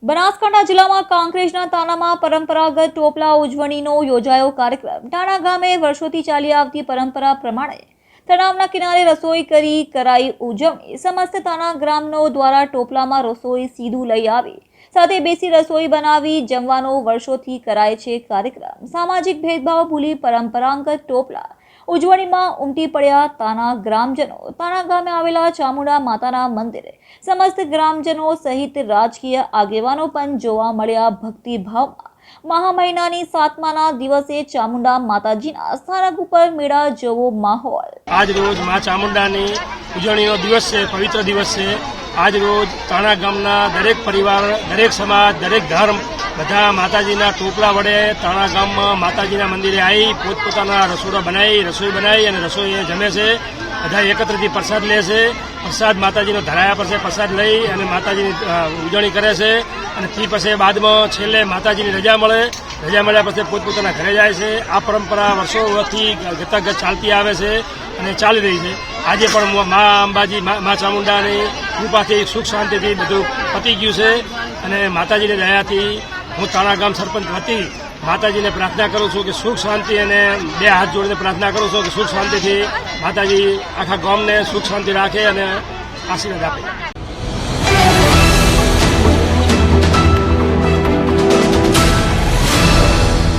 બનાસકાંઠા જિલ્લામાં કાંકરેજના તાનામાં પરંપરાગત ટોપલા ઉજવણીનો યોજાયો કાર્યક્રમ। તાના ગામે વર્ષોથી ચાલી આવતી પરંપરા પ્રમાણે તળાવના કિનારે રસોઈ કરી કરાઈ ઉજવણી। સમસ્ત તાના ગ્રામનો દ્વારા ટોપલામાં રસોઈ સીધું લઈ આવી સાથે બેસી રસોઈ બનાવી જમવાનો વર્ષોથી કરાય છે કાર્યક્રમ। સામાજિક ભેદભાવ ભૂલી પરંપરાગત ટોપલા ઉજવણીમાં ઉમટી પડ્યા તાના ગ્રામજનો। તાના ગામે આવેલા ચામુંડા માતાના મંદિરે સમસ્ત ગ્રામજનો સહિત રાજકીય આગેવાનો પણ જોવા મળ્યા। ભક્તિભાવમાં મહા મહિનાની 7માના દિવસે ચામુંડા માતાજીના સ્થાનક ઉપર મેળા જેવો માહોલ। આજ રોજ મા ચામુંડાની ઉજવણીનો દિવસ છે, પવિત્ર દિવસ છે। આજ રોજ તાના ગામના દરેક પરિવાર, દરેક સમાજ, દરેક ધર્મ બધા માતાજીના ટોપલા વડે તાના ગામમાં માતાજીના મંદિરે આવી પોતપોતાના રસોડા રસોઈ બનાવી અને રસોઈ જમે છે। બધા એકત્રથી પ્રસાદ લે છે। પ્રસાદ માતાજીનો ધરાયા પર છે, પ્રસાદ લઈ અને માતાજીની ઉજવણી કરે છે અને તે પછી બાદમાં છેલ્લે માતાજીની રજા મળે। રજા મળ્યા પછી પોતપોતાના ઘરે જાય છે। આ પરંપરા વર્ષોથી ગતગત ચાલતી આવે છે અને ચાલી રહી છે। આજે પણ મા અંબાજી, મા ચામુંડાની કૃપાથી સુખ શાંતિથી બધું પતી ગયું છે અને માતાજીની દયાથી હું તાના ગામ સરપંચ વતી માતાજીને પ્રાર્થના કરું છું કે સુખ શાંતિ અને બે હાથ જોડીને પ્રાર્થના કરું છું કે સુખ શાંતિથી માતાજી આખા ગામને સુખ શાંતિ રાખે અને આશીર્વાદ આપે।